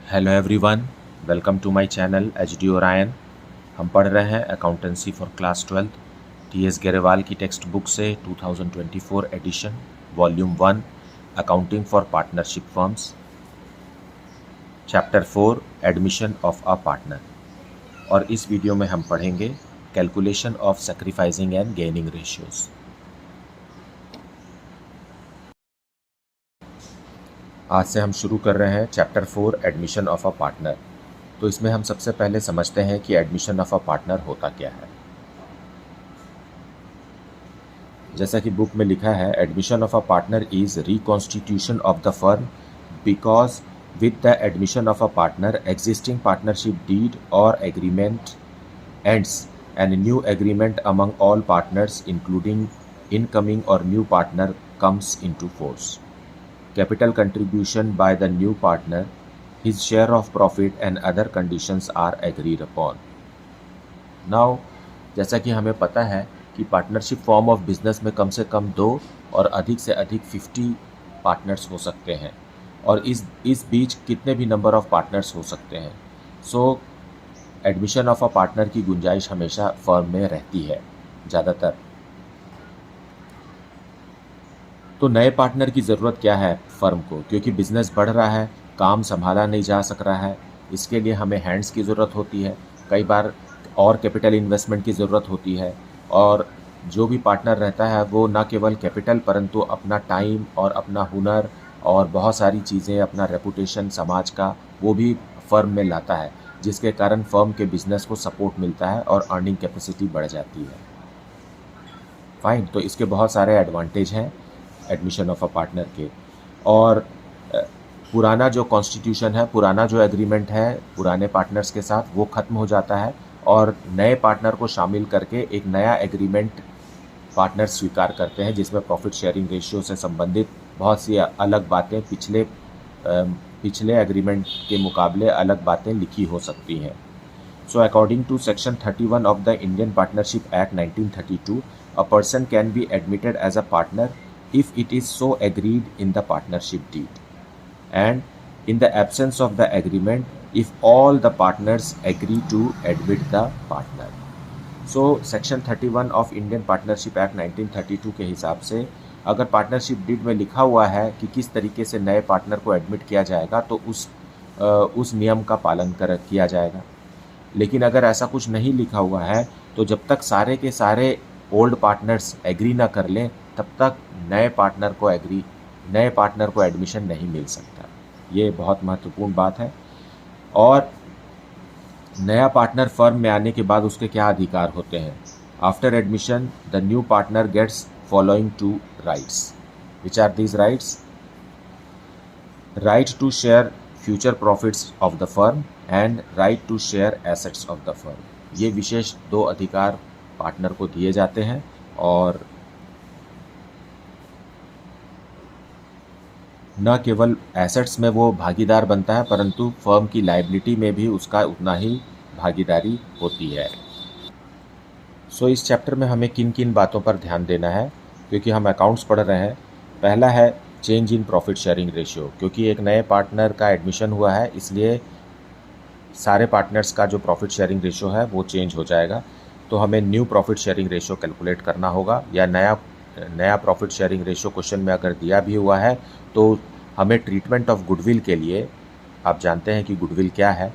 Hello everyone, welcome to my channel HD Orion. हम पढ़ रहे हैं accountancy for class 12 TS Grewal की टेक्स्ट बुक से 2024 edition volume 1 accounting for partnership firms, chapter 4 admission of a partner. और इस video में हम पढ़ेंगे calculation of sacrificing and gaining ratios. आज से हम शुरू कर रहे हैं chapter 4 admission of a partner. तो इसमें हम सबसे पहले समझते हैं कि एडमिशन ऑफ अ पार्टनर होता क्या है। जैसा कि बुक में लिखा है, admission of a partner is reconstitution of the firm because with the admission of a partner existing partnership deed और agreement ends and new agreement among all partners including incoming और new partner comes into force. Capital contribution by the new partner, his share of profit and other conditions are agreed upon. Now, जैसा कि हमें पता है कि partnership form of business में कम से कम 2 और अधिक से अधिक 50 पार्टनर्स हो सकते हैं, और इस बीच कितने भी नंबर ऑफ पार्टनर्स हो सकते हैं। सो एडमिशन ऑफ अ पार्टनर की गुंजाइश हमेशा फर्म में रहती है ज़्यादातर। तो नए पार्टनर की ज़रूरत क्या है फर्म को, क्योंकि बिज़नेस बढ़ रहा है, काम संभाला नहीं जा सक रहा है, इसके लिए हमें हैंड्स की ज़रूरत होती है, कई बार और कैपिटल इन्वेस्टमेंट की ज़रूरत होती है। और जो भी पार्टनर रहता है वो ना केवल कैपिटल परंतु अपना टाइम और अपना हुनर और बहुत सारी चीज़ें, अपना रेपुटेशन समाज का, वो भी फर्म में लाता है, जिसके कारण फर्म के बिज़नेस को सपोर्ट मिलता है और अर्निंग कैपेसिटी बढ़ जाती है। फाइन, तो इसके बहुत सारे एडवांटेज हैं एडमिशन ऑफ अ पार्टनर के। और पुराना जो कॉन्स्टिट्यूशन है, पुराना जो एग्रीमेंट है पुराने पार्टनर्स के साथ, वो ख़त्म हो जाता है और नए पार्टनर को शामिल करके एक नया एग्रीमेंट पार्टनर स्वीकार करते हैं, जिसमें प्रॉफिट शेयरिंग रेशियो से संबंधित बहुत सी अलग बातें पिछले एग्रीमेंट के मुकाबले अलग बातें लिखी हो सकती हैं। So according to section 31 of the Indian Partnership Act 1932, a person can be admitted as a partner if it is so agreed in the partnership deed, and in the absence of the agreement, if all the partners agree to admit the partner. So section 31 of Indian Partnership Act 1932 के हिसाब से अगर partnership deed में लिखा हुआ है कि किस तरीके से नए पार्टनर को एडमिट किया जाएगा, तो उस नियम का पालन किया जाएगा। लेकिन अगर ऐसा कुछ नहीं लिखा हुआ है, तो जब तक सारे के सारे ओल्ड पार्टनर्स एग्री ना कर लें, तब तक नए पार्टनर को एडमिशन नहीं मिल सकता। ये बहुत महत्वपूर्ण बात है। और नया पार्टनर फर्म में आने के बाद उसके क्या अधिकार होते हैं। After admission the new partner gets following 2 rights. Which are these rights? Right to share future profits of the firm and right to share assets of the firm. ये विशेष 2 अधिकार पार्टनर को दिए जाते हैं, और न केवल एसेट्स में वो भागीदार बनता है परंतु फर्म की लायबिलिटी में भी उसका उतना ही भागीदारी होती है। सो इस चैप्टर में हमें किन किन बातों पर ध्यान देना है, क्योंकि हम अकाउंट्स पढ़ रहे हैं। पहला है change in profit sharing ratio, क्योंकि एक नए पार्टनर का एडमिशन हुआ है, इसलिए सारे पार्टनर्स का जो प्रॉफिट शेयरिंग रेशियो है वो चेंज हो जाएगा। तो हमें new profit sharing ratio calculate करना होगा, या नया प्रॉफिट शेयरिंग रेशियो क्वेश्चन में अगर दिया भी हुआ है तो हमें ट्रीटमेंट ऑफ गुडविल के लिए, आप जानते हैं कि गुडविल क्या है,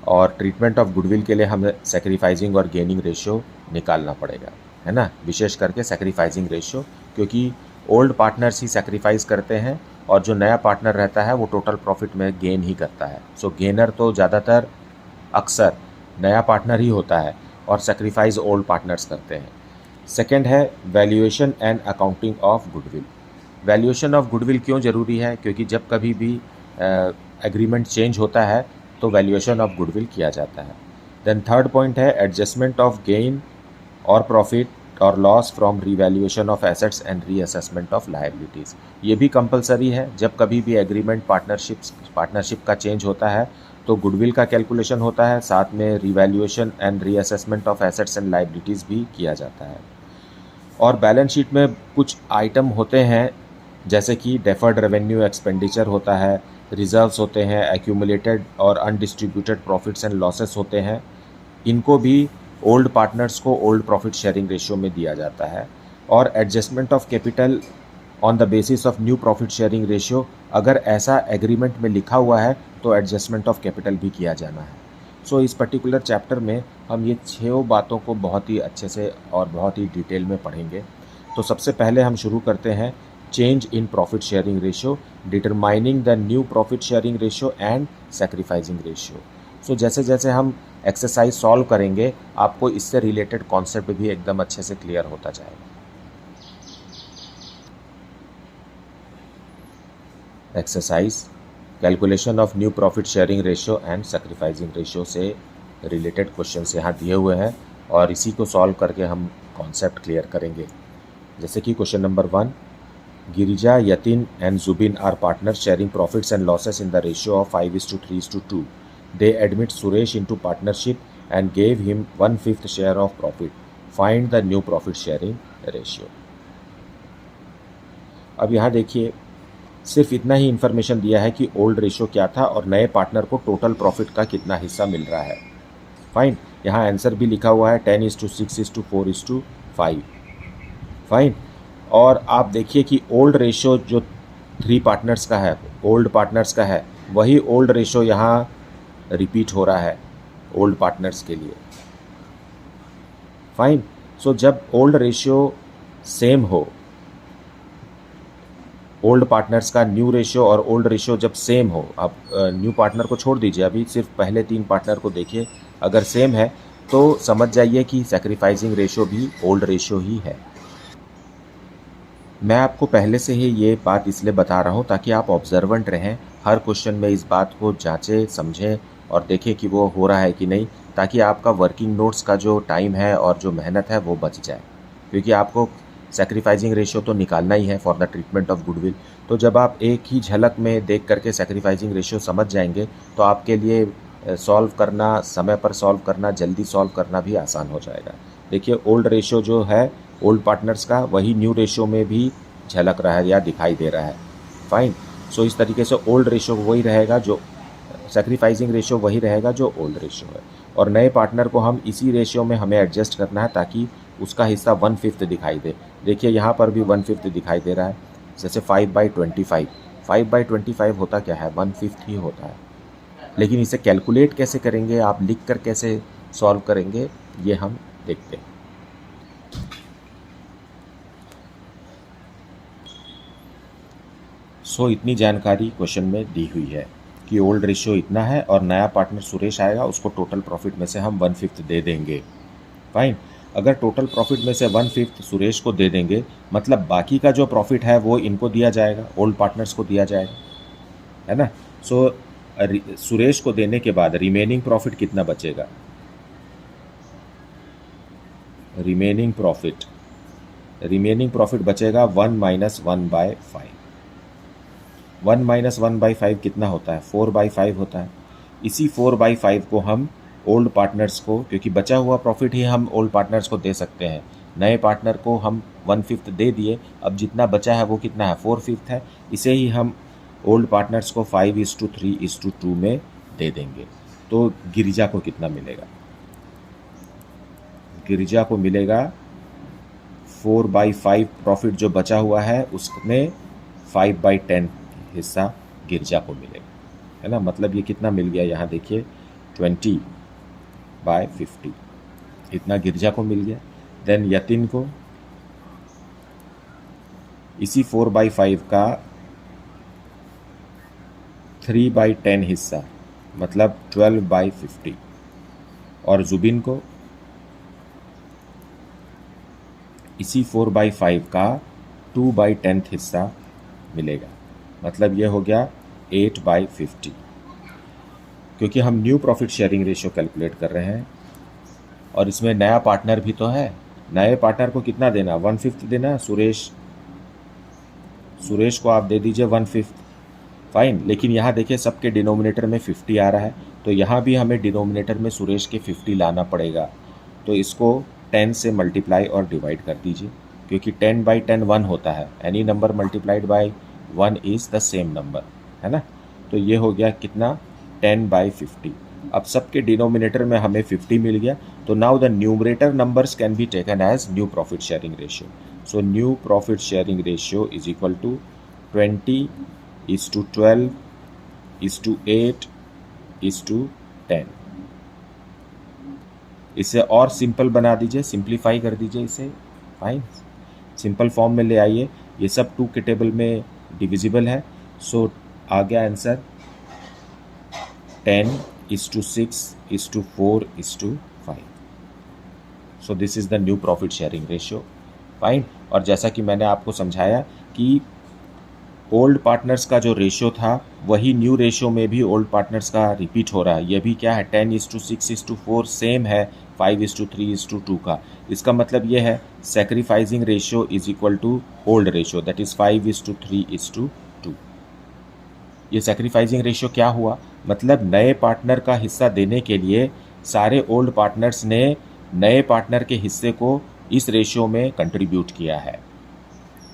और ट्रीटमेंट ऑफ गुडविल के लिए हमें सैक्रिफाइसिंग और गेनिंग रेशियो निकालना पड़ेगा, है ना। विशेष करके सैक्रिफाइसिंग रेशियो, क्योंकि ओल्ड पार्टनर्स ही सैक्रिफाइस करते हैं और जो नया पार्टनर रहता है वो टोटल प्रॉफिट में गेन ही करता है। सो गेनर तो ज़्यादातर अक्सर नया पार्टनर ही होता है और सैक्रिफाइस ओल्ड पार्टनर्स करते हैं। सेकेंड है valuation and accounting of goodwill. Valuation of goodwill क्यों ज़रूरी है? क्योंकि जब कभी भी एग्रीमेंट चेंज होता है तो वैल्यूएशन ऑफ गुडविल किया जाता है। देन थर्ड पॉइंट है एडजस्टमेंट ऑफ गेन और प्रॉफिट और loss from revaluation of assets and reassessment of liabilities. ये भी कंपलसरी है। जब कभी भी एग्रीमेंट पार्टनरशिप का चेंज होता है तो गुडविल का कैलकुलेशन होता है, साथ में revaluation and reassessment of assets and liabilities भी किया जाता है। और बैलेंस शीट में कुछ आइटम होते हैं जैसे कि डेफर्ड रेवेन्यू एक्सपेंडिचर होता है, रिजर्व्स होते हैं, एक्यूमुलेटेड और अनडिस्ट्रीब्यूटेड प्रॉफिट्स एंड लॉसेस होते हैं। इनको भी ओल्ड पार्टनर्स को ओल्ड प्रॉफिट शेयरिंग रेशियो में दिया जाता है। और adjustment of capital on the basis of new profit sharing ratio, अगर ऐसा एग्रीमेंट में लिखा हुआ है तो एडजस्टमेंट ऑफ कैपिटल भी किया जाना है। सो इस पर्टिकुलर चैप्टर में हम ये 6 बातों को बहुत ही अच्छे से और बहुत ही डिटेल में पढ़ेंगे। तो सबसे पहले हम शुरू करते हैं change in profit sharing ratio, determining the new profit sharing ratio and sacrificing ratio. So जैसे जैसे हम एक्सरसाइज सॉल्व करेंगे आपको इससे रिलेटेड कॉन्सेप्ट भी एकदम अच्छे से क्लियर होता जाएगा। Exercise calculation of new profit sharing ratio and sacrificing ratio से रिलेटेड क्वेश्चंस यहाँ दिए हुए हैं और इसी को सॉल्व करके हम कॉन्सेप्ट क्लियर करेंगे। जैसे कि question number 1, Girija, Yatin and Jubin are partners sharing profits and losses in the ratio of 5:3:2. They admit Suresh into partnership and gave him 1/5 share of profit. Find the new profit sharing ratio. अब यहाँ देखिए सिर्फ इतना ही information दिया है कि old ratio क्या था और नए पार्टनर को टोटल प्रॉफिट का कितना हिस्सा मिल रहा है। फाइन, यहाँ आंसर भी लिखा हुआ है 10:6:4:5। फाइन, और आप देखिए कि ओल्ड रेशियो जो 3 पार्टनर्स का है, ओल्ड पार्टनर्स का है, वही ओल्ड रेशियो यहाँ रिपीट हो रहा है ओल्ड पार्टनर्स के लिए। फाइन, सो जब ओल्ड रेशियो सेम हो, ओल्ड पार्टनर्स का न्यू रेशियो और ओल्ड रेशियो जब सेम हो, आप न्यू पार्टनर को छोड़ दीजिए, अभी सिर्फ पहले 3 पार्टनर को देखिए, अगर सेम है तो समझ जाइए कि सैक्रिफाइसिंग रेशियो भी ओल्ड रेशियो ही है। मैं आपको पहले से ही ये बात इसलिए बता रहा हूँ ताकि आप ऑब्जर्वेंट रहें, हर क्वेश्चन में इस बात को जांचें, समझें और देखें कि वो हो रहा है कि नहीं, ताकि आपका वर्किंग नोट्स का जो टाइम है और जो मेहनत है वो बच जाए। क्योंकि आपको सैक्रिफाइसिंग रेशियो तो निकालना ही है for the treatment of goodwill. तो जब आप एक ही झलक में देख करके सैक्रिफाइसिंग रेशियो समझ जाएंगे तो आपके लिए सॉल्व करना, समय पर सॉल्व करना, जल्दी सॉल्व करना भी आसान हो जाएगा। देखिए ओल्ड रेशियो जो है ओल्ड पार्टनर्स का, वही न्यू रेशियो में भी झलक रहा है या दिखाई दे रहा है। फाइन, सो इस तरीके से ओल्ड रेशियो वही रहेगा जो सैक्रिफाइसिंग रेशियो वही रहेगा जो ओल्ड रेशियो है, और नए पार्टनर को हम इसी रेशियो में हमें एडजस्ट करना है ताकि उसका हिस्सा 1/5 दिखाई दे। देखिए यहाँ पर भी 1/5 दिखाई दे रहा है, जैसे 5/25। 5/25 होता क्या है, 1/5 ही होता है। लेकिन इसे कैलकुलेट कैसे करेंगे, आप लिख कर कैसे सॉल्व करेंगे, ये हम देखते हैं। सो इतनी जानकारी क्वेश्चन में दी हुई है कि ओल्ड रेशियो इतना है और नया पार्टनर सुरेश आएगा, उसको टोटल प्रॉफिट में से हम 1/5 दे देंगे। फाइन, अगर टोटल प्रॉफिट में से 1/5 सुरेश को दे देंगे मतलब बाकी का जो प्रॉफिट है वो इनको दिया जाएगा, ओल्ड पार्टनर्स को दिया जाएगा, है ना। सो सुरेश को देने के बाद रिमेनिंग प्रॉफिट कितना बचेगा, रिमेनिंग प्रॉफिट बचेगा 1 - 1/5। 1 - 1/5 कितना होता है, 4/5 होता है। इसी 4/5 को हम ओल्ड पार्टनर्स को, क्योंकि बचा हुआ प्रॉफिट ही हम ओल्ड पार्टनर्स को दे सकते हैं, नए पार्टनर को हम 1/5 दे दिए, अब जितना बचा है वो कितना है, 4/5 है। इसे ही हम ओल्ड पार्टनर्स को 5:3:2 में दे देंगे। तो गिरिजा को कितना मिलेगा, गिरिजा को मिलेगा 4/5 प्रॉफिट जो बचा हुआ है उसमें 5/10 हिस्सा गिरिजा को मिलेगा, है ना। मतलब ये कितना मिल गया, यहाँ देखिए 20/50 इतना गिरिजा को मिल गया। देन यतिन को इसी 4/5 का 3/10 हिस्सा मतलब 12/50, और जुबिन को इसी 4/5 का 2/10 हिस्सा मिलेगा, मतलब ये हो गया 8/50। क्योंकि हम new profit sharing ratio calculate कर रहे हैं और इसमें नया पार्टनर भी तो है, नए पार्टनर को कितना देना, 1/5 देना। सुरेश को आप दे दीजिए 1/5। फाइन, लेकिन यहाँ देखिए सबके डिनोमिनेटर में 50 आ रहा है, तो यहाँ भी हमें डिनोमिनेटर में सुरेश के 50 लाना पड़ेगा। तो इसको 10 से मल्टीप्लाई और डिवाइड कर दीजिए, क्योंकि 10/10 1 होता है, any number multiplied by 1 is the same number, है ना। तो ये हो गया कितना 10/50। अब सबके डिनोमिनेटर में हमें 50 मिल गया, तो now the numerator numbers can be taken as new profit sharing ratio. So new profit sharing ratio is equal to 20:12:8:10। इसे और सिंपल बना दीजिए, सिंप्लीफाई कर दीजिए इसे, फाइन, सिंपल फॉर्म में ले आइए। ये सब 2 के टेबल में डिविजिबल है, सो आ गया answer 10:6:4:5। So this is the new profit sharing ratio, fine. और जैसा कि मैंने आपको समझाया कि ओल्ड पार्टनर्स का जो रेशियो था वही न्यू रेशियो में भी ओल्ड पार्टनर्स का रिपीट हो रहा है। ये भी क्या है 10:6:4 सेम है 5:3:2 का। इसका मतलब ये है sacrificing ratio is equal to old ratio, that is 5:3:2। ये सेक्रीफाइसिंग रेशियो क्या हुआ, मतलब नए पार्टनर का हिस्सा देने के लिए सारे ओल्ड पार्टनर्स ने नए पार्टनर के हिस्से को इस रेशियो में कंट्रीब्यूट किया है,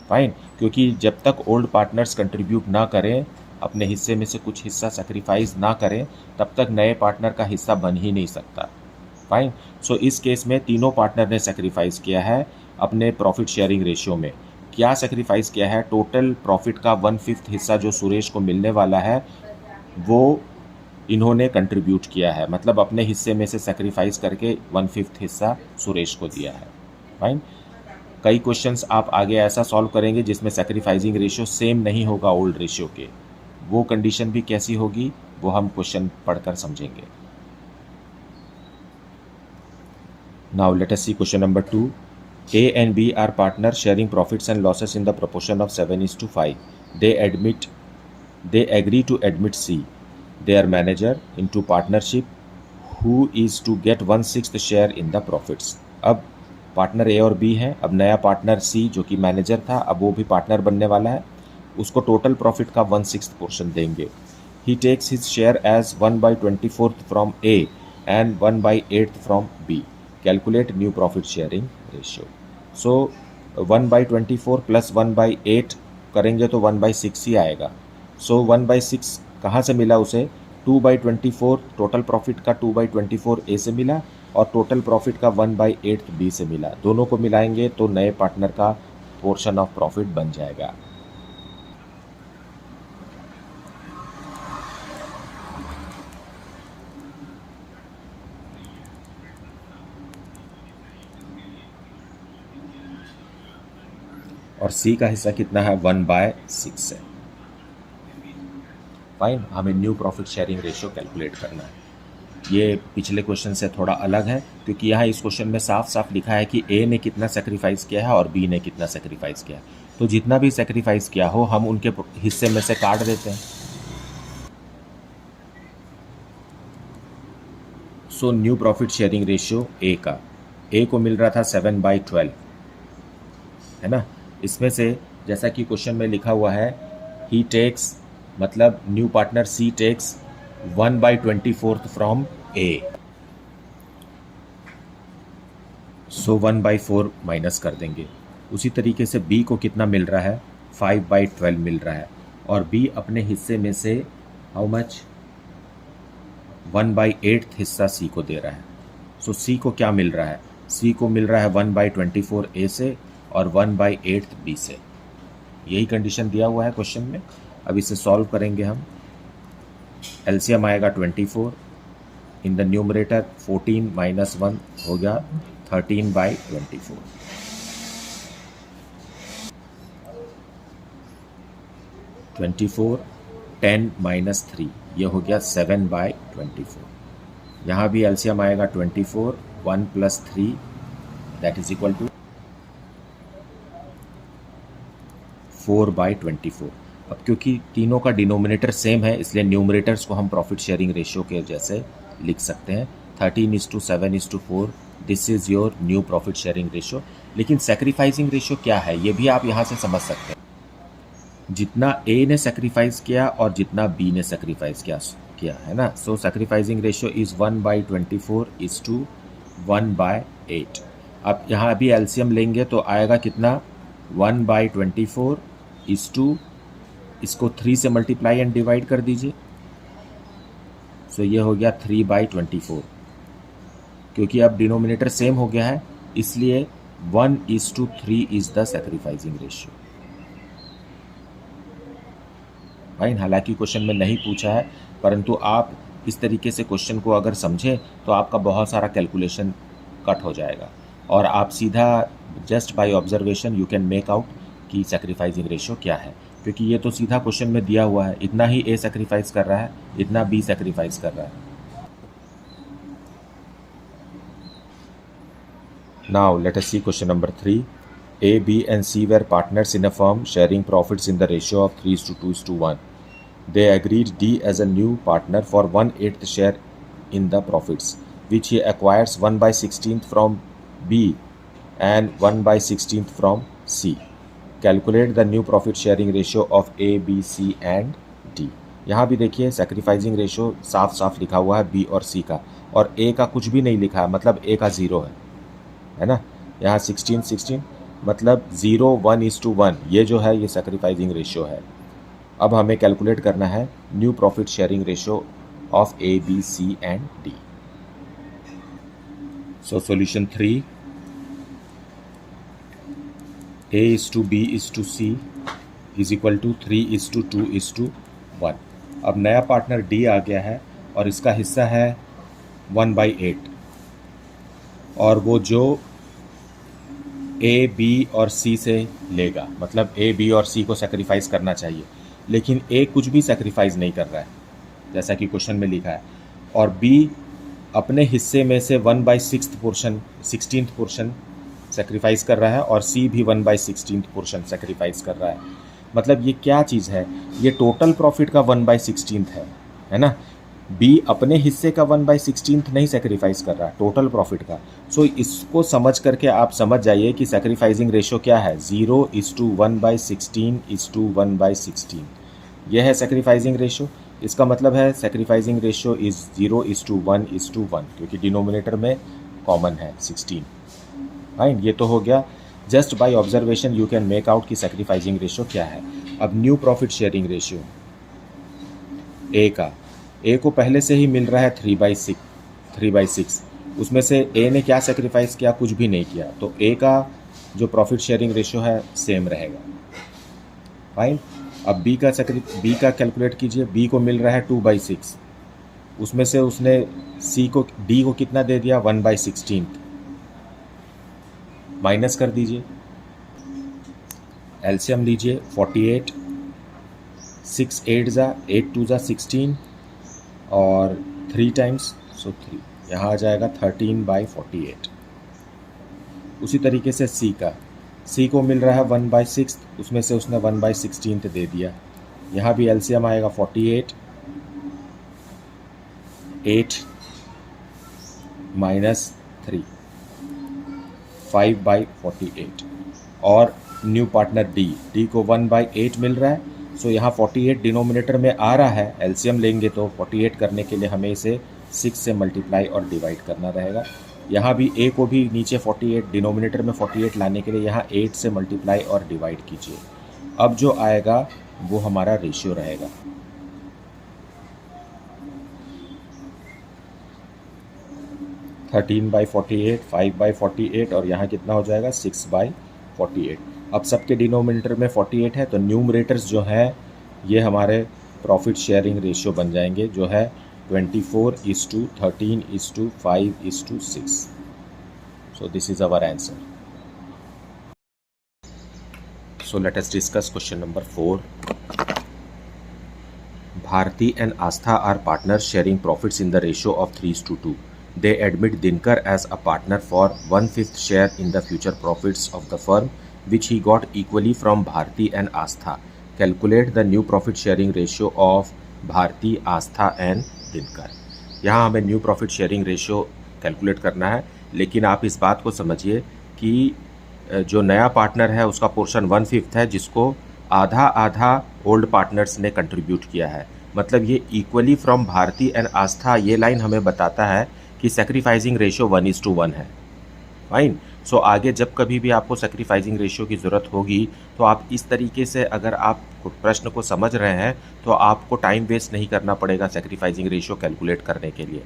फाइन। क्योंकि जब तक ओल्ड पार्टनर्स कंट्रीब्यूट ना करें, अपने हिस्से में से कुछ हिस्सा सेक्रीफाइस ना करें, तब तक नए पार्टनर का हिस्सा बन ही नहीं सकता, फाइन। सो इस केस में तीनों पार्टनर ने सेक्रीफाइस किया है अपने प्रॉफिट शेयरिंग रेशियो में। क्या सेक्रीफाइस किया है, टोटल प्रॉफिट का 1/5 हिस्सा जो सुरेश को मिलने वाला है वो इन्होंने कंट्रीब्यूट किया है, मतलब अपने हिस्से में से सेक्रीफाइस करके 1/5 हिस्सा सुरेश को दिया है, फाइन। कई क्वेश्चंस आप आगे ऐसा सॉल्व करेंगे जिसमें सेक्रीफाइसिंग रेशियो सेम नहीं होगा ओल्ड रेशियो के, वो कंडीशन भी कैसी होगी वो हम क्वेश्चन पढ़कर समझेंगे। Now let us see question number 2। A and B are partners sharing profits and losses in the proportion of 7:5. They agree to admit C, their manager, into partnership, who is to get 1/6 share in the profits. अब partner ए और B हैं, अब नया partner C जो कि manager था, अब वो भी पार्टनर बनने वाला है, उसको टोटल प्रॉफिट का 1/6 पोर्शन देंगे। He takes his share as 1/24 from A and 1/8 from B. Calculate new profit sharing ratio. So 1/24 plus 1/8 करेंगे तो 1/6 ही आएगा। सो 1/6 कहाँ से मिला उसे, 2/24 टोटल प्रॉफिट का 2/24 ए से मिला और टोटल प्रॉफिट का 1/8 बी से मिला। दोनों को मिलाएंगे तो नए पार्टनर का पोर्शन ऑफ प्रॉफिट बन जाएगा। और सी का हिस्सा कितना है, 1/6 है, फाइन। हमें new profit sharing ratio calculate करना है। ये पिछले क्वेश्चन से थोड़ा अलग है क्योंकि यहाँ इस क्वेश्चन में साफ साफ लिखा है कि ए ने कितना सेक्रीफाइस किया है और बी ने कितना सेक्रीफाइस किया है, तो जितना भी सेक्रीफाइस किया हो हम उनके हिस्से में से काट देते हैं। So new profit sharing ratio A का, ए को मिल रहा था 7/12, है ना। इसमें से जैसा कि क्वेश्चन में लिखा हुआ है ही टेक्स, मतलब new partner C takes 1/24 from A, so 1/4 minus कर देंगे। उसी तरीके से बी को कितना मिल रहा है, 5/12 मिल रहा है, और बी अपने हिस्से में से हाउ मच 1/8 हिस्सा सी को दे रहा है। सो सी को क्या मिल रहा है, सी को मिल रहा है 1/24 ए से और 1/8 बी से। यही कंडीशन दिया हुआ है क्वेश्चन में। अब इसे सॉल्व करेंगे हम। एलसीएम आएगा 24, इन द न्यूमरेटर 14 - 1 हो गया 13/24। 24 10 - 3 ये हो गया 7/24। यहाँ भी एलसीएम आएगा 24, 1 + 3 दैट इज इक्वल टू 4/24। अब क्योंकि तीनों का डिनोमिनेटर सेम है इसलिए न्यूमरेटर्स को हम प्रॉफिट शेयरिंग रेशियो के जैसे लिख सकते हैं, 13:7:4। This is your new profit sharing ratio. लेकिन सेक्रीफाइसिंग रेशियो क्या है ये भी आप यहाँ से समझ सकते हैं। जितना ए ने सेक्रीफाइस किया और जितना बी ने सेक्रीफाइस किया है ना, सो सेक्रीफाइसिंग रेशियो इज़ 1/24:1/8। अब यहाँ अभी एलसीएम लेंगे तो आएगा कितना, 1/24:8 इसको 3 से मल्टीप्लाई एंड डिवाइड कर दीजिए। सो ये हो गया 3/24। क्योंकि अब डिनोमिनेटर सेम हो गया है इसलिए 1:3 is the sacrificing ratio. Fine, हालांकि क्वेश्चन में नहीं पूछा है, परंतु आप इस तरीके से क्वेश्चन को अगर समझें तो आपका बहुत सारा कैलकुलेशन कट हो जाएगा और आप सीधा just by observation you can make out कि सैक्रिफाइसिंग रेशियो क्या है, क्योंकि ये तो सीधा क्वेश्चन में दिया हुआ है, इतना ही ए सैक्रिफाइस कर रहा है, इतना बी सैक्रिफाइस कर रहा है। Now let us see question number 3। A, B and C were partners in a firm sharing profits in the ratio of 3:2:1. They agreed D as a new partner for 1/8 share in the profits, which he acquires 1/16 from B and 1/16 from C. Calculate the new profit sharing ratio of A, B, C and D. यहाँ भी देखिए sacrificing ratio साफ साफ लिखा हुआ है B और C का, और A का कुछ भी नहीं लिखा है, मतलब A का 0 है ना। यहाँ 16 मतलब 0 1:1, ये जो है ये सैक्रिफाइसिंग रेशियो है। अब हमें कैलकुलेट करना है new profit sharing ratio of A, B, C and D। So solution 3, A:B:C is equal to 3:2:1। अब नया पार्टनर D आ गया है और इसका हिस्सा है 1/8, और वो जो A, B और C से लेगा, मतलब A, B और C को सेक्रीफाइस करना चाहिए, लेकिन A कुछ भी सेक्रीफाइस नहीं कर रहा है जैसा कि क्वेश्चन में लिखा है, और B अपने हिस्से में से 1/6 पोर्शन 16th पोर्शन सेक्रीफाइस कर रहा है, और C भी 1/16 पोर्शन सेक्रीफाइस कर रहा है। मतलब ये क्या चीज़ है, ये टोटल प्रॉफिट का 1/16 है ना। B अपने हिस्से का 1/16 नहीं सेक्रीफाइस कर रहा है, टोटल प्रॉफिट का। सो इसको समझ करके आप समझ जाइए कि सेक्रीफाइसिंग रेशियो क्या है, 0:1/16:1/16। यह है सेक्रीफाइसिंग रेशियो। इसका मतलब है सेक्रीफाइसिंग रेशियो इज़ 0:1:1, क्योंकि डिनोमिनेटर में कॉमन है 16। फाइन, ये तो हो गया। Just by observation you can make out कि सेक्रीफाइसिंग रेशियो क्या है। अब new profit sharing ratio A का, ए को पहले से ही मिल रहा है 3/6, उसमें से ए ने क्या सेक्रीफाइस किया, कुछ भी नहीं किया, तो ए का जो प्रॉफिट शेयरिंग रेशियो है सेम रहेगा। फाइन, अब बी का कैलकुलेट कीजिए। बी को मिल रहा है 2/6, उसमें से उसने डी को कितना दे दिया, 1/16, माइनस कर दीजिए, एलसीएम लीजिए 48, 6 8 2 16 और 3 टाइम्स, सो 3, यहाँ आ जाएगा 13/48। उसी तरीके से सी को मिल रहा है 1/6, उसमें से उसने 1/16 दे दिया, यहाँ भी एलसीएम आएगा 48, 8 माइनस 3, 5/48। और न्यू पार्टनर डी को 1/8 मिल रहा है, सो यहाँ 48 डिनोमिनेटर में आ रहा है, एलसीएम लेंगे तो 48 करने के लिए हमें इसे 6 से मल्टीप्लाई और डिवाइड करना रहेगा। यहाँ भी ए को भी नीचे 48 डिनोमिनेटर में 48 लाने के लिए यहाँ 8 से मल्टीप्लाई और डिवाइड कीजिए। अब जो आएगा वो हमारा रेशियो रहेगा। थर्टीन बाई 48, 5/48 और यहाँ कितना हो जाएगा 6/48। अब सबके डिनोमिनेटर में 48 है, तो न्यूमरेटर्स जो हैं ये हमारे प्रॉफिट शेयरिंग रेशियो बन जाएंगे, जो है 24:13:5:6। So this is our answer. So let us discuss question number 4। Bharti and Astha are partners sharing profits in the ratio of 3:2. They admit Dinkar as a partner for 1/5 share in the future profits of the firm, which he got equally from Bharti and Astha. Calculate the new profit sharing ratio of Bharti, Astha and Dinkar. यहाँ हमें new profit sharing ratio calculate करना है, लेकिन आप इस बात को समझिए कि जो नया पार्टनर है उसका पोर्शन 1/5 है, जिसको आधा आधा ओल्ड पार्टनर्स ने कंट्रीब्यूट किया है। मतलब ये इक्वली फ्रॉम भारती एंड आस्था, ये लाइन हमें बताता है कि सेक्रीफाइसिंग रेशियो 1:1 है। फाइन, सो आगे जब कभी भी आपको सेक्रीफाइसिंग रेशियो की ज़रूरत होगी तो आप इस तरीके से, अगर आप प्रश्न को समझ रहे हैं तो आपको टाइम वेस्ट नहीं करना पड़ेगा सेक्रीफाइसिंग रेशियो कैलकुलेट करने के लिए।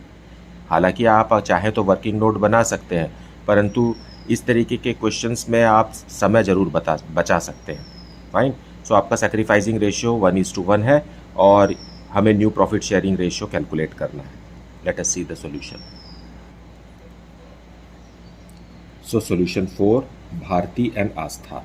हालांकि आप चाहें तो वर्किंग नोट बना सकते हैं, परंतु इस तरीके के क्वेश्चंस में आप समय ज़रूर बचा सकते हैं। फाइन। सो आपका सेक्रीफाइसिंग रेशियो 1:1 है और हमें new profit sharing ratio calculate करना है। Let us see the solution. So solution 4, Bharti and Aastha.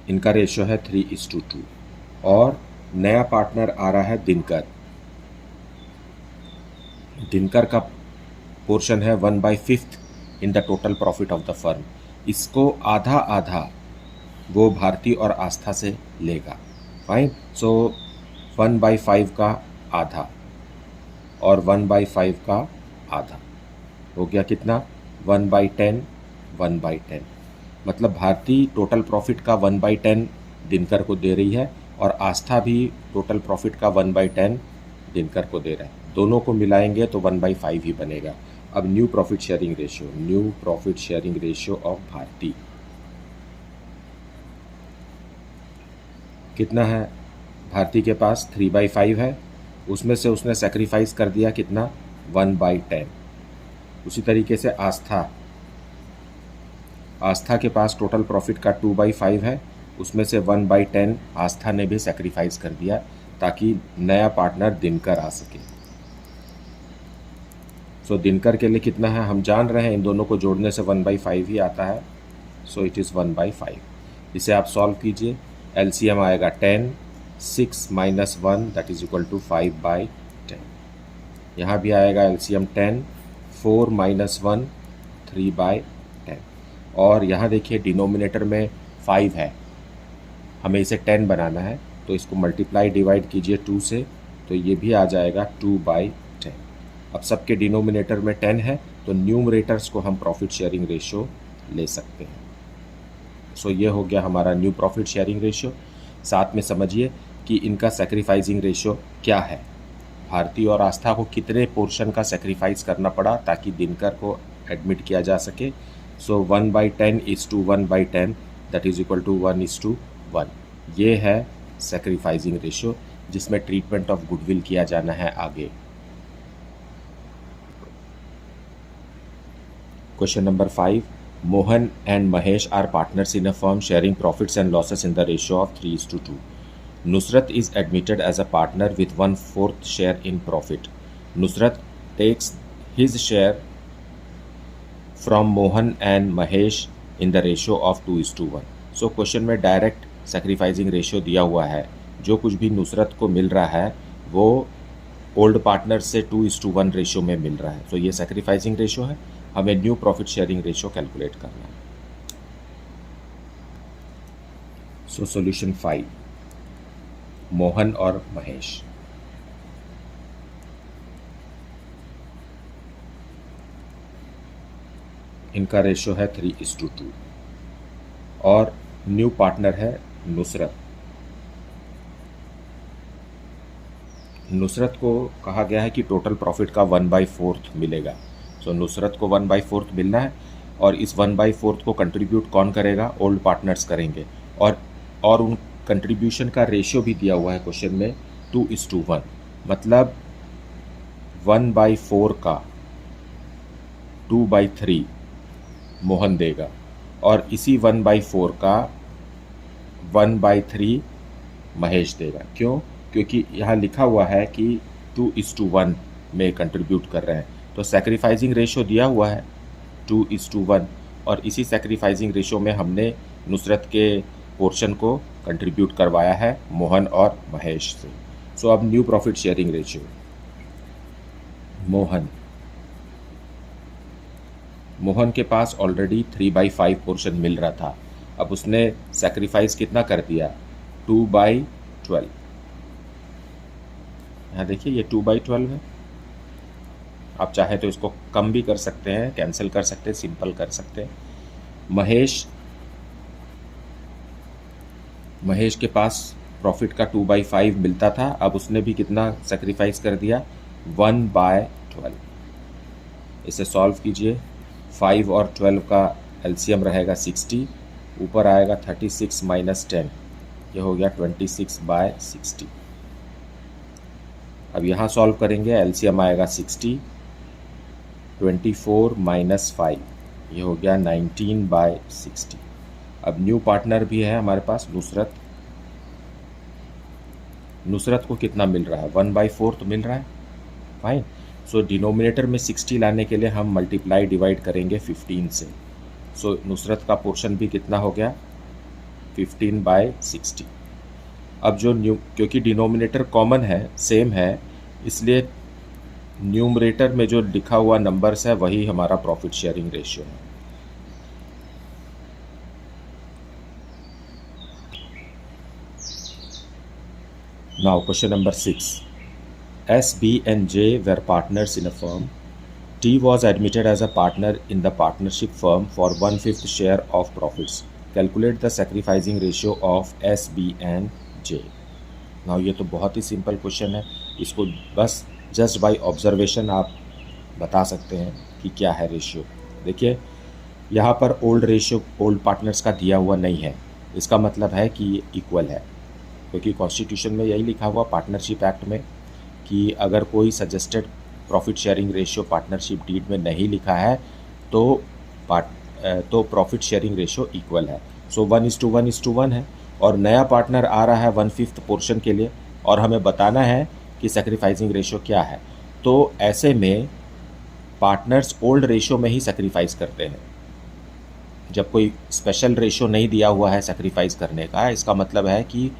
इनका रेशियो है 3:2 और नया पार्टनर आ रहा है दिनकर। दिनकर का पोर्शन है 1/5 in the total profit of the firm. इसको आधा आधा वो भारती और आस्था से लेगा। फाइन। सो 1/5 का आधा और 1/5 का आधा हो गया कितना? 1/10, 1/10। मतलब भारती टोटल प्रॉफिट का 1/10 दिनकर को दे रही है और आस्था भी टोटल प्रॉफिट का 1/10 दिनकर को दे रहा है। दोनों को मिलाएंगे तो 1/5 ही बनेगा। अब new profit sharing ratio of Bharti कितना है? भारती के पास 3/5 है, उसमें से उसने सेक्रीफाइस कर दिया कितना? 1/10। उसी तरीके से आस्था के पास टोटल प्रॉफिट का 2/5 है, उसमें से 1/10 आस्था ने भी सेक्रीफाइस कर दिया ताकि नया पार्टनर दिनकर आ सके। सो दिनकर के लिए कितना है हम जान रहे हैं, इन दोनों को जोड़ने से 1/5 ही आता है। So it is 1/5। इसे आप सॉल्व कीजिए। एलसीएम आएगा 10, 6 - 1 दैट इज इक्वल टू 5/10। यहाँ भी आएगा एलसीएम 10, 4 - 1 3/10। और यहाँ देखिए डिनोमिनेटर में 5 है, हमें इसे 10 बनाना है तो इसको मल्टीप्लाई डिवाइड कीजिए 2 से, तो ये भी आ जाएगा 2/10। अब सबके डिनोमिनेटर में 10 है तो न्यूमरेटर्स को हम प्रॉफिट शेयरिंग रेशियो ले सकते हैं। सो ये हो गया हमारा न्यू प्रॉफिट शेयरिंग रेशियो। साथ में समझिए कि इनका सेक्रीफाइसिंग रेशियो क्या है। भारती और आस्था को कितने पोर्शन का सेक्रीफाइस करना पड़ा ताकि दिनकर को एडमिट किया जा सके। So 1/10 is to 1/10 that is equal to 1:1। ये है सेक्रीफाइसिंग रेशियो जिसमें ट्रीटमेंट ऑफ गुडविल किया जाना है आगे। Question number 5, Mohan and Mahesh are partners in a firm sharing profits and losses in the ratio of 3:2. Nusrat is admitted as a partner with 1/4 share in profit. Nusrat takes his share from Mohan and Mahesh in the ratio of 2:1. So question में direct sacrificing ratio दिया हुआ है। जो कुछ भी नुसरत को मिल रहा है वो ओल्ड पार्टनर से 2:1 रेशियो में मिल रहा है। तो ये सेक्रीफाइसिंग रेशियो है, हमें new profit sharing ratio calculate करना है। सो सॉल्यूशन 5, मोहन और महेश। इनका रेशियो है 3:2 और न्यू पार्टनर है नुसरत। नुसरत को कहा गया है कि टोटल प्रॉफिट का 1/4 मिलेगा। सो नुसरत को 1/4 मिलना है और इस 1/4 को कंट्रीब्यूट कौन करेगा? ओल्ड पार्टनर्स करेंगे। और उन कंट्रीब्यूशन का रेशियो भी दिया हुआ है क्वेश्चन में 2:1। मतलब 1/4 का 2/3 मोहन देगा और इसी 1/4 का 1/3 महेश देगा। क्यों? क्योंकि यहाँ लिखा हुआ है कि 2:1 में कंट्रीब्यूट कर रहे हैं। तो सेक्रीफाइसिंग रेशियो दिया हुआ है 2:1 और इसी सेक्रीफाइसिंग रेशियो में हमने नुसरत के पोर्शन को कंट्रीब्यूट करवाया है मोहन और महेश से। सो अब new profit sharing ratio. Mohan के पास ऑलरेडी 3/5 पोर्शन मिल रहा था, अब उसने सेक्रीफाइस कितना कर दिया? 2/12। यहाँ देखिए ये 2/12 है। आप चाहे तो इसको कम भी कर सकते हैं, कैंसिल कर सकते हैं, सिंपल कर सकते हैं। महेश के पास प्रॉफिट का 2/5 मिलता था, अब उसने भी कितना सेक्रीफाइस कर दिया, 1/12। इसे सॉल्व कीजिए, 5 और 12 का एलसीएम रहेगा 60, ऊपर आएगा 36 माइनस 10, ये हो गया 26/60। अब यहाँ सॉल्व करेंगे, एलसीएम आएगा 60, 24 माइनस 5, ये हो गया 19/60। अब न्यू पार्टनर भी है हमारे पास, नुसरत को कितना मिल रहा है, 1/4 तो मिल रहा है, फाइन। सो डिनोमिनेटर में 60 लाने के लिए हम मल्टीप्लाई डिवाइड करेंगे 15 से। सो नुसरत का पोर्शन भी कितना हो गया, 15/60। अब जो क्योंकि डिनोमिनेटर कॉमन है, सेम है, इसलिए न्यूमरेटर में जो लिखा हुआ नंबर्स है वही हमारा प्रॉफिट शेयरिंग रेशियो है। Now question number 6, S, B and J were partners in a firm. T was admitted as a partner in the partnership firm for 1/5 share of profits. Calculate the sacrificing ratio of S, B and J. Now ये तो बहुत ही simple question है, इसको बस just by observation आप बता सकते हैं कि क्या है रेशियो। देखिए यहाँ पर ओल्ड पार्टनर्स का दिया हुआ नहीं है, इसका मतलब है कि ये इक्वल है, क्योंकि कॉन्स्टिट्यूशन में यही लिखा हुआ पार्टनरशिप एक्ट में कि अगर कोई suggested profit sharing ratio partnership deed में नहीं लिखा है तो प्रॉफिट शेयरिंग रेशियो इक्वल है। सो 1:1 है, और नया पार्टनर आ रहा है 1/5 पोर्शन के लिए, और हमें बताना है कि सेक्रीफाइसिंग रेशियो क्या है। तो ऐसे में पार्टनर्स ओल्ड रेशियो में ही सेक्रीफाइस करते हैं। जब कोई स्पेशल रेशियो नहीं दिया हुआ है सेक्रीफाइस करने का, इसका मतलब है कि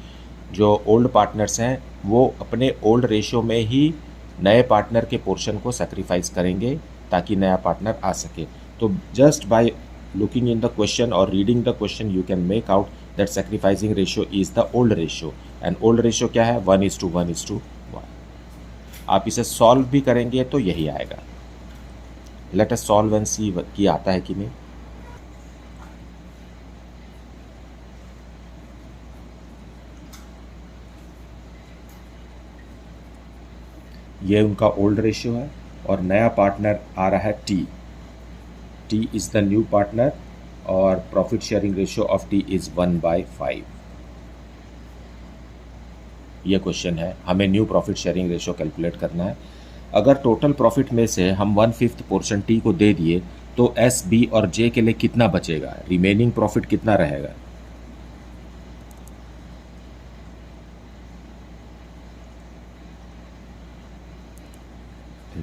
जो ओल्ड पार्टनर्स हैं वो अपने ओल्ड रेशियो में ही नए पार्टनर के पोर्शन को सेक्रीफाइस करेंगे ताकि नया पार्टनर आ सके। तो just by looking in the question और reading the question you can make out that sacrificing ratio is the old ratio, and old ratio क्या है, 1:1:1। आप इसे सॉल्व भी करेंगे तो यही आएगा। लेट अस सॉल्व एंड सी कि आता है कि नहीं। ये उनका ओल्ड रेशियो है, और नया पार्टनर आ रहा है T is the new partner, और profit sharing ratio of T is 1/5। ये क्वेश्चन है, हमें new profit sharing ratio calculate करना है। अगर टोटल प्रॉफिट में से हम 1/5 पोर्शन टी को दे दिए तो एस, बी और जे के लिए कितना बचेगा, रिमेनिंग प्रॉफिट कितना रहेगा।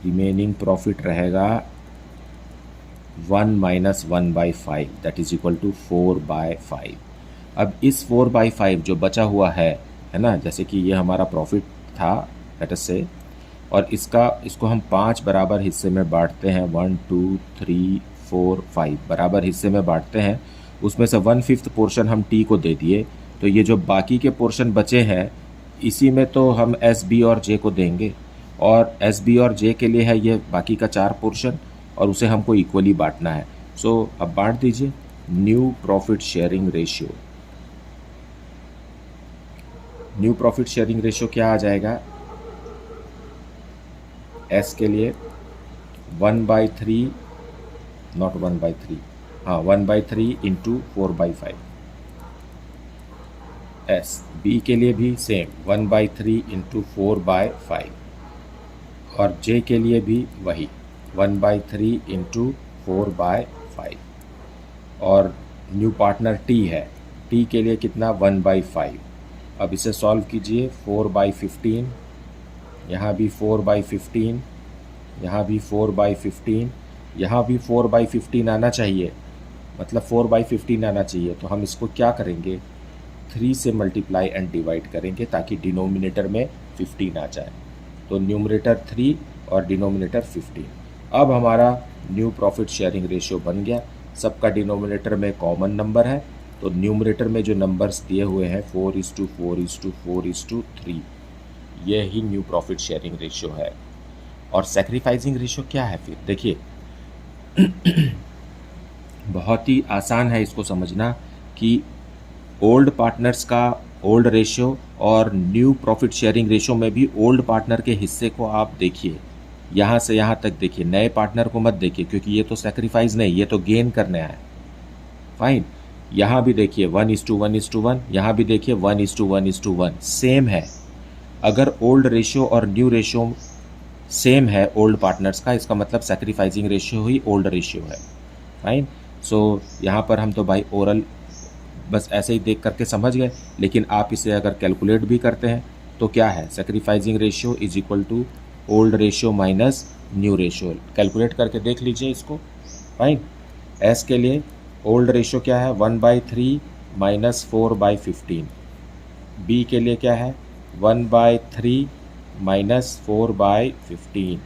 रिमेनिंग प्रॉफिट रहेगा 1 - 1/5, दैट इज इक्वल टू 4/5। अब इस 4/5 जो बचा हुआ है ना, जैसे कि ये हमारा प्रॉफिट था लेट अस से, और इसको हम 5 बराबर हिस्से में बांटते हैं, 1 2 3 4 5 बराबर हिस्से में बांटते हैं। उसमें से 1/5 पोर्शन हम टी को दे दिए, तो ये जो बाकी के पोर्शन बचे हैं इसी में तो हम एस, बी और जे को देंगे, और एस, बी और जे के लिए है ये बाकी का 4 पोर्शन, और उसे हमको इक्वली बांटना है। सो अब बांट दीजिए। New profit sharing ratio, new profit sharing ratio क्या आ जाएगा, एस के लिए 1/3, नॉट 1/3, हाँ 1/3 इंटू 4/5। एस, बी के लिए भी सेम 1/3 इंटू 4/5, और जे के लिए भी वही 1/3 इंटू 4/5, और न्यू पार्टनर टी है, टी के लिए कितना 1/5। अब इसे सॉल्व कीजिए, 4/15, यहाँ भी 4/15, यहाँ भी 4/15, यहाँ भी 4/15 आना चाहिए, मतलब 4/15 आना चाहिए। तो हम इसको क्या करेंगे, 3 से मल्टीप्लाई एंड डिवाइड करेंगे ताकि डिनोमिनेटर में 15 आ जाए। तो न्यूमरेटर 3 और डिनोमिनेटर 15। अब हमारा न्यू प्रॉफिट शेयरिंग रेशियो बन गया, सबका डिनोमिनेटर में कॉमन नंबर है, तो न्यूमरेटर में जो नंबर्स दिए हुए हैं 4:4:4:3, ये ही न्यू प्रॉफिट शेयरिंग रेशियो है। और सेक्रीफाइसिंग रेशियो क्या है फिर, देखिए बहुत ही आसान है इसको समझना कि ओल्ड पार्टनर्स का ओल्ड रेशियो और न्यू प्रॉफिट शेयरिंग रेशो में भी ओल्ड पार्टनर के हिस्से को आप देखिए, यहाँ से यहाँ तक देखिए, नए पार्टनर को मत देखिए क्योंकि ये तो सेक्रीफाइस नहीं, ये तो गेन करने आया है। फाइन, यहाँ भी देखिए 1:1:1, यहाँ भी देखिए 1:1:1, सेम है। अगर ओल्ड रेशियो और न्यू रेशियो सेम है ओल्ड पार्टनर्स का, इसका मतलब सेक्रीफाइसिंग रेशियो ही ओल्ड रेशियो है। फाइन, सो यहाँ पर हम तो भाई ओरल बस ऐसे ही देख करके समझ गए, लेकिन आप इसे अगर कैलकुलेट भी करते हैं तो क्या है, sacrificing ratio is equal to old ratio minus new ratio. Calculate करके देख लीजिए इसको। फाइन, एस के लिए ओल्ड रेशियो क्या है 1/3 माइनस 4/15। बी के लिए क्या है 1/3 माइनस 4/15।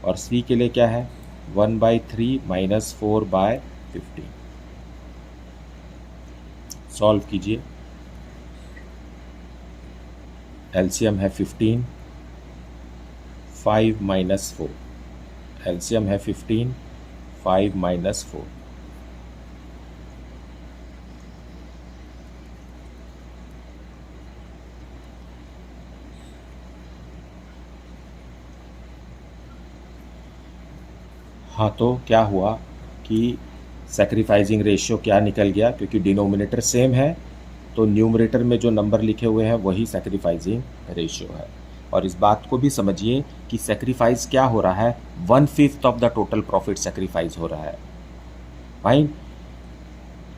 और सी के लिए क्या है 1/3 माइनस 4/15। सॉल्व कीजिए। एलसीएम है 15, 5 माइनस 4। एलसीएम है 15, 5 माइनस 4। हाँ, तो क्या हुआ कि सेक्रीफाइसिंग रेशियो क्या निकल गया, क्योंकि डिनोमिनेटर सेम है तो न्यूमरेटर में जो नंबर लिखे हुए हैं वही सेक्रीफाइसिंग रेशियो है। और इस बात को भी समझिए कि सेक्रीफाइस क्या हो रहा है, 1/5 of the total profit sacrifice हो रहा है। फाइन,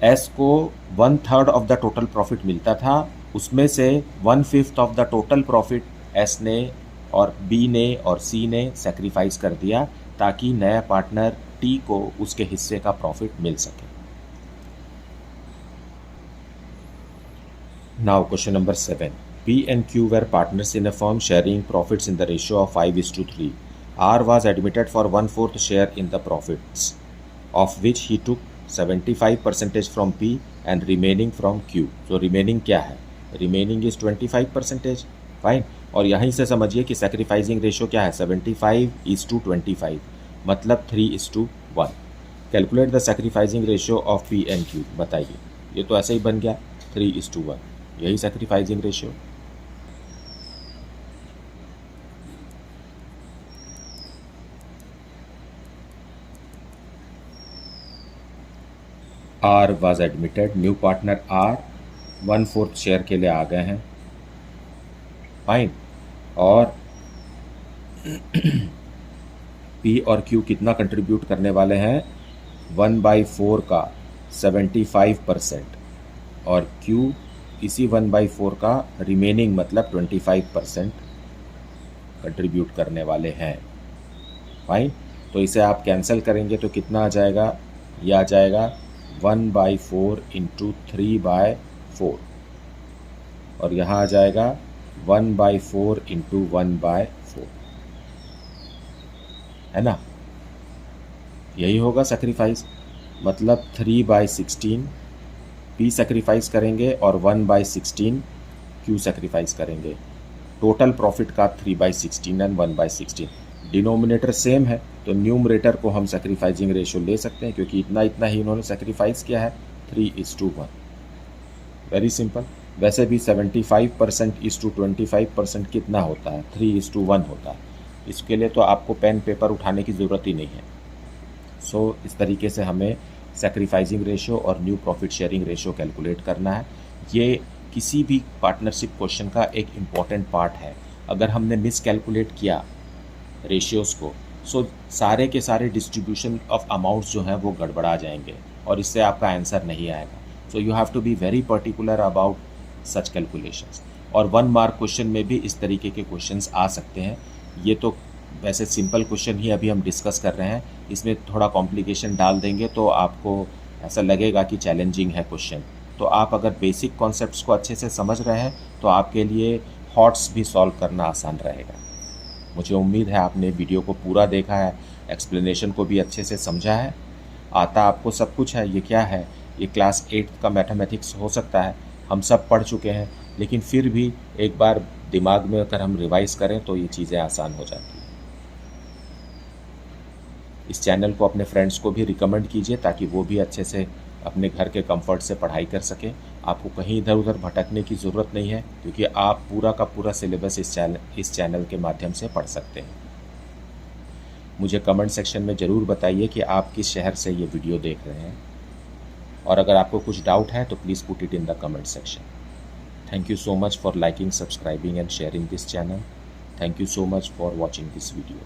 एस को 1/3 ऑफ द टोटल प्रॉफिट मिलता था, उसमें से 1/5 of the total profit S ने और बी ने और सी ने सेक्रीफाइस कर दिया ताकि नया पार्टनर टी को उसके हिस्से का प्रॉफिट मिल सके। Now question number 7, P and Q were partners in a firm sharing profits in the ratio of 5:3. R was admitted for 1/4 share in the profits, of which he took 75% from P and remaining from Q. So remaining क्या है, remaining is 25%. Fine, और यहीं से समझिए कि sacrificing ratio क्या है 75:25, मतलब 3:1। Calculate the sacrificing ratio of P and Q। बताइए, ये तो ऐसे ही बन गया 3:1, यही sacrificing ratio. R was admitted, new partner R 1/4 share के लिए आ गए हैं। फाइन, और पी और क्यू कितना कंट्रीब्यूट करने वाले हैं 1/4 का 75%, और क्यू इसी 1/4 का रिमेनिंग मतलब 25% कंट्रीब्यूट करने वाले हैं। फाइन, तो इसे आप कैंसिल करेंगे तो कितना आ जाएगा, ये आ जाएगा 1/4 इंटू 3/4, और यहाँ आ जाएगा 1/4 इंटू 1/4, है ना। यही होगा सेक्रीफाइस, मतलब 3/16 पी सेक्रीफाइस करेंगे और 1/16 क्यू सेक्रीफाइस करेंगे। टोटल प्रॉफिट का 3/16 एंड 1/16। डिनोमिनेटर सेम है तो न्यूमरेटर को हम सेक्रीफाइसिंग रेशियो ले सकते हैं क्योंकि इतना इतना ही इन्होंने सेक्रीफाइस किया है, 3:1। Very simple. वैसे भी 75%:25% कितना होता है, 3:1 होता है। इसके लिए तो आपको पेन पेपर उठाने की ज़रूरत ही नहीं है। सो इस तरीके से हमें सेक्रीफाइसिंग रेशियो और new profit sharing ratio calculate करना है। ये किसी भी पार्टनरशिप क्वेश्चन का एक इम्पॉर्टेंट पार्ट है। अगर हमने मिस कैलकुलेट किया रेशियोज़ को, सो सारे के सारे डिस्ट्रीब्यूशन ऑफ अमाउंट्स जो हैं वो गड़बड़ा जाएंगे और इससे आपका आंसर नहीं आएगा। So you have to be very particular about such calculations. और 1 मार्क क्वेश्चन में भी इस तरीके के क्वेश्चंस आ सकते हैं। ये तो वैसे सिंपल क्वेश्चन ही अभी हम डिस्कस कर रहे हैं, इसमें थोड़ा कॉम्प्लिकेशन डाल देंगे तो आपको ऐसा लगेगा कि चैलेंजिंग है क्वेश्चन। तो आप अगर बेसिक कॉन्सेप्ट्स को अच्छे से समझ रहे हैं तो आपके लिए हॉट्स भी सॉल्व करना आसान रहेगा। मुझे उम्मीद है आपने वीडियो को पूरा देखा है, एक्सप्लेनेशन को भी अच्छे से समझा है। आता आपको सब कुछ है, ये क्या है, ये क्लास 8 का मैथमेटिक्स हो सकता है, हम सब पढ़ चुके हैं, लेकिन फिर भी एक बार दिमाग में अगर हम रिवाइज़ करें तो ये चीज़ें आसान हो जाती हैं। इस चैनल को अपने फ्रेंड्स को भी रिकमेंड कीजिए ताकि वो भी अच्छे से अपने घर के कंफर्ट से पढ़ाई कर सकें। आपको कहीं इधर उधर भटकने की ज़रूरत नहीं है, क्योंकि आप पूरा का पूरा सिलेबस इस चैनल के माध्यम से पढ़ सकते हैं। मुझे कमेंट सेक्शन में ज़रूर बताइए कि आप किस शहर से ये वीडियो देख रहे हैं, और अगर आपको कुछ डाउट है तो please put it in the comment section. Thank you so much for liking, subscribing and sharing this channel. Thank you so much for watching this video.